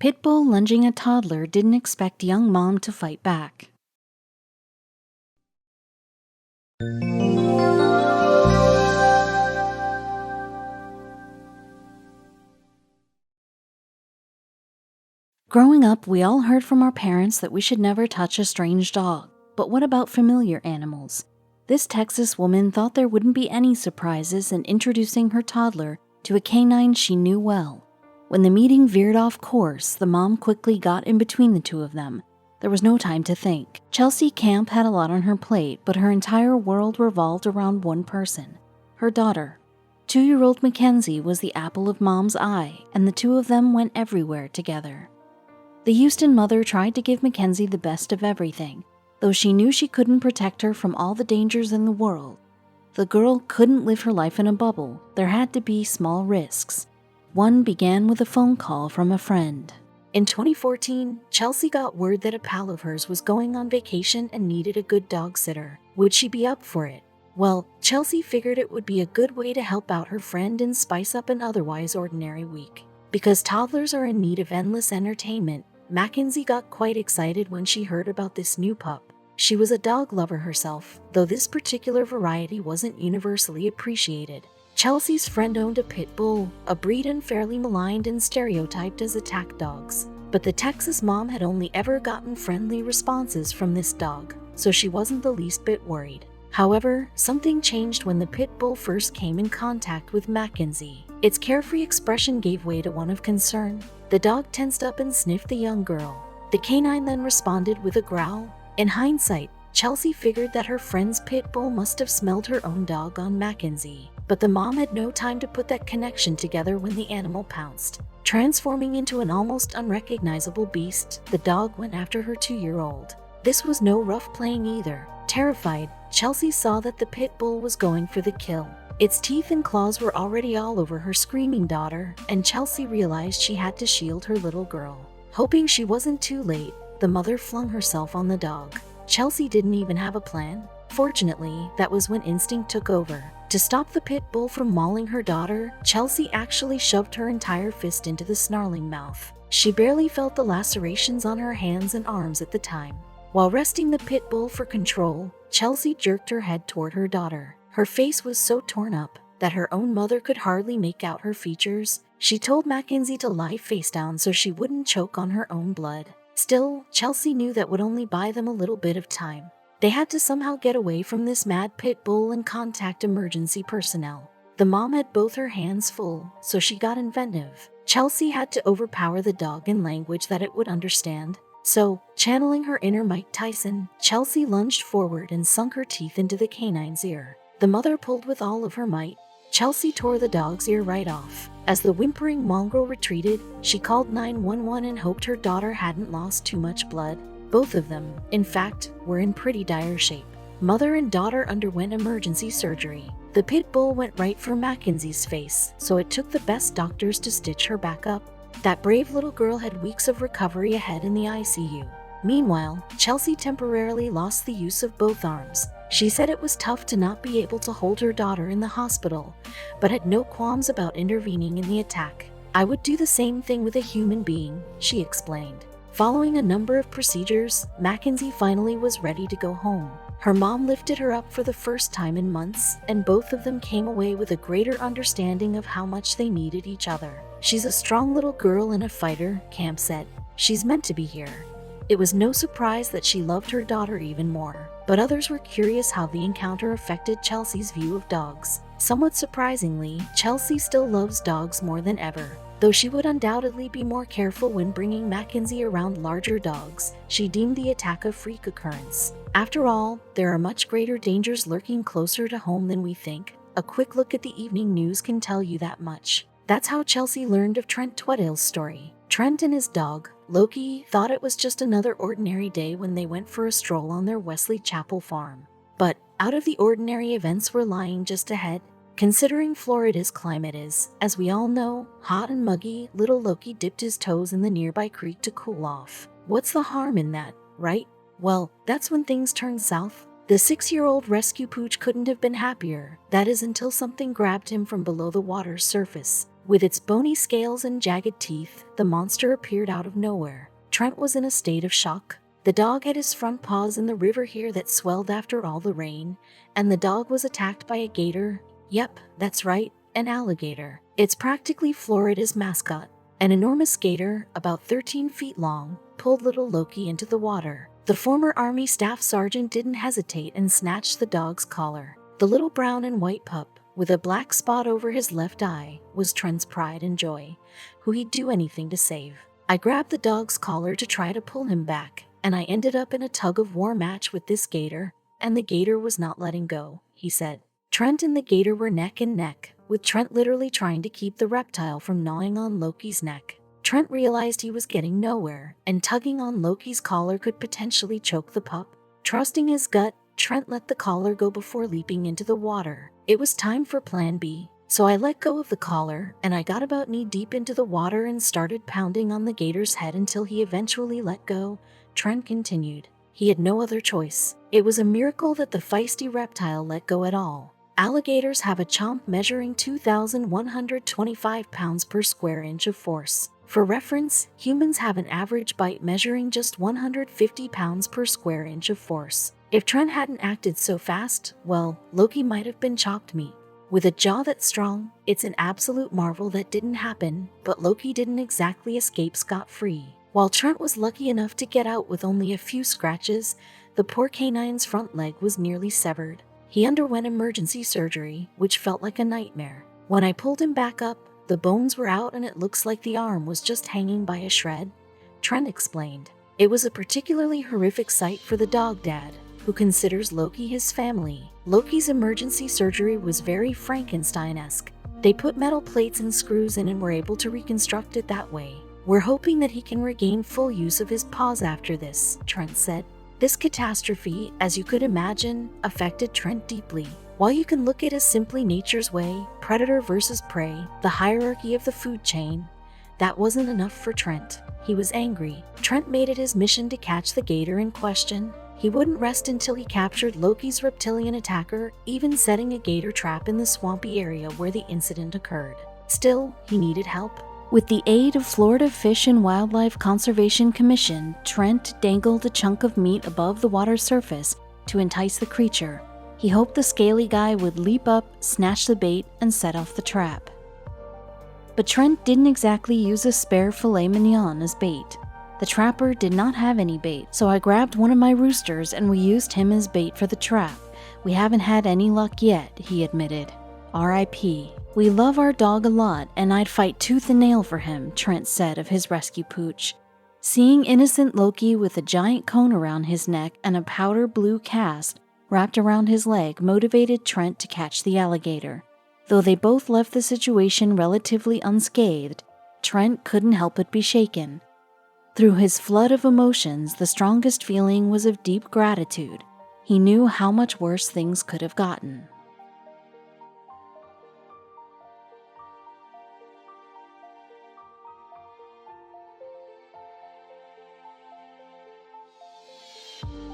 Pit bull lunging at toddler didn't expect young mom to fight back. Growing up, we all heard from our parents that we should never touch a strange dog. But what about familiar animals? This Texas woman thought there wouldn't be any surprises in introducing her toddler to a canine she knew well. When the meeting veered off course, the mom quickly got in between the two of them. There was no time to think. Chelsea Camp had a lot on her plate, but her entire world revolved around one person, her daughter. 2-year-old Mackenzie was the apple of mom's eye, and the two of them went everywhere together. The Houston mother tried to give Mackenzie the best of everything, though she knew she couldn't protect her from all the dangers in the world. The girl couldn't live her life in a bubble. There had to be small risks. One began with a phone call from a friend. In 2014, Chelsea got word that a pal of hers was going on vacation and needed a good dog sitter. Would she be up for it? Well, Chelsea figured it would be a good way to help out her friend and spice up an otherwise ordinary week. Because toddlers are in need of endless entertainment, Mackenzie got quite excited when she heard about this new pup. She was a dog lover herself, though this particular variety wasn't universally appreciated. Chelsea's friend owned a pit bull, a breed unfairly maligned and stereotyped as attack dogs. But the Texas mom had only ever gotten friendly responses from this dog, so she wasn't the least bit worried. However, something changed when the pit bull first came in contact with Mackenzie. Its carefree expression gave way to one of concern. The dog tensed up and sniffed the young girl. The canine then responded with a growl. In hindsight, Chelsea figured that her friend's pit bull must have smelled her own dog on Mackenzie. But the mom had no time to put that connection together when the animal pounced. Transforming into an almost unrecognizable beast, the dog went after her 2-year-old. This was no rough playing either. Terrified, Chelsea saw that the pit bull was going for the kill. Its teeth and claws were already all over her screaming daughter, and Chelsea realized she had to shield her little girl. Hoping she wasn't too late, the mother flung herself on the dog. Chelsea didn't even have a plan. Fortunately, that was when instinct took over. To stop the pit bull from mauling her daughter, Chelsea actually shoved her entire fist into the snarling mouth. She barely felt the lacerations on her hands and arms at the time. While wresting the pit bull for control, Chelsea jerked her head toward her daughter. Her face was so torn up that her own mother could hardly make out her features. She told Mackenzie to lie face down so she wouldn't choke on her own blood. Still, Chelsea knew that would only buy them a little bit of time. They had to somehow get away from this mad pit bull and contact emergency personnel. The mom had both her hands full, so she got inventive. Chelsea had to overpower the dog in language that it would understand. So, channeling her inner Mike Tyson, Chelsea lunged forward and sunk her teeth into the canine's ear. The mother pulled with all of her might. Chelsea tore the dog's ear right off. As the whimpering mongrel retreated, she called 911 and hoped her daughter hadn't lost too much blood. Both of them, in fact, were in pretty dire shape. Mother and daughter underwent emergency surgery. The pit bull went right for Mackenzie's face, so it took the best doctors to stitch her back up. That brave little girl had weeks of recovery ahead in the ICU. Meanwhile, Chelsea temporarily lost the use of both arms. She said it was tough to not be able to hold her daughter in the hospital, but had no qualms about intervening in the attack. "I would do the same thing with a human being," she explained. Following a number of procedures, Mackenzie finally was ready to go home. Her mom lifted her up for the first time in months, and both of them came away with a greater understanding of how much they needed each other. "She's a strong little girl and a fighter," Camp said. "She's meant to be here." It was no surprise that she loved her daughter even more, but others were curious how the encounter affected Chelsea's view of dogs. Somewhat surprisingly, Chelsea still loves dogs more than ever. Though she would undoubtedly be more careful when bringing Mackenzie around larger dogs, she deemed the attack a freak occurrence. After all, there are much greater dangers lurking closer to home than we think. A quick look at the evening news can tell you that much. That's how Chelsea learned of Trent Tweddale's story. Trent and his dog, Loki, thought it was just another ordinary day when they went for a stroll on their Wesley Chapel farm. But out of the ordinary events were lying just ahead. Considering Florida's climate is, as we all know, hot and muggy, little Loki dipped his toes in the nearby creek to cool off. What's the harm in that, right? Well, that's when things turned south. The 6-year-old rescue pooch couldn't have been happier. That is until something grabbed him from below the water's surface. With its bony scales and jagged teeth, the monster appeared out of nowhere. Trent was in a state of shock. The dog had his front paws in the river here that swelled after all the rain, and the dog was attacked by a gator. Yep, that's right, an alligator. It's practically Florida's mascot. An enormous gator, about 13 feet long, pulled little Loki into the water. The former Army staff sergeant didn't hesitate and snatched the dog's collar. The little brown and white pup, with a black spot over his left eye, was Trent's pride and joy, who he'd do anything to save. I grabbed the dog's collar to try to pull him back, and I ended up in a tug-of-war match with this gator, and the gator was not letting go, he said. Trent and the gator were neck and neck, with Trent literally trying to keep the reptile from gnawing on Loki's neck. Trent realized he was getting nowhere, and tugging on Loki's collar could potentially choke the pup. Trusting his gut, Trent let the collar go before leaping into the water. It was time for Plan B, so I let go of the collar, and I got about knee-deep into the water and started pounding on the gator's head until he eventually let go. Trent continued. He had no other choice. It was a miracle that the feisty reptile let go at all. Alligators have a chomp measuring 2,125 pounds per square inch of force. For reference, humans have an average bite measuring just 150 pounds per square inch of force. If Trent hadn't acted so fast, well, Loki might have been chalked meat. With a jaw that strong, it's an absolute marvel that didn't happen, but Loki didn't exactly escape scot-free. While Trent was lucky enough to get out with only a few scratches, the poor canine's front leg was nearly severed. He underwent emergency surgery, which felt like a nightmare. When I pulled him back up, the bones were out and it looks like the arm was just hanging by a shred, Trent explained. It was a particularly horrific sight for the dog dad, who considers Loki his family. Loki's emergency surgery was very Frankenstein-esque. They put metal plates and screws in and were able to reconstruct it that way. We're hoping that he can regain full use of his paws after this, Trent said. This catastrophe, as you could imagine, affected Trent deeply. While you can look at it as simply nature's way, predator versus prey, the hierarchy of the food chain, that wasn't enough for Trent. He was angry. Trent made it his mission to catch the gator in question. He wouldn't rest until he captured Loki's reptilian attacker, even setting a gator trap in the swampy area where the incident occurred. Still, he needed help. With the aid of Florida Fish and Wildlife Conservation Commission, Trent dangled a chunk of meat above the water's surface to entice the creature. He hoped the scaly guy would leap up, snatch the bait, and set off the trap. But Trent didn't exactly use a spare filet mignon as bait. The trapper did not have any bait, so I grabbed one of my roosters and we used him as bait for the trap. We haven't had any luck yet, he admitted. R.I.P. We love our dog a lot, and I'd fight tooth and nail for him, Trent said of his rescue pooch. Seeing innocent Loki with a giant cone around his neck and a powder blue cast wrapped around his leg motivated Trent to catch the alligator. Though they both left the situation relatively unscathed, Trent couldn't help but be shaken. Through his flood of emotions, the strongest feeling was of deep gratitude. He knew how much worse things could have gotten.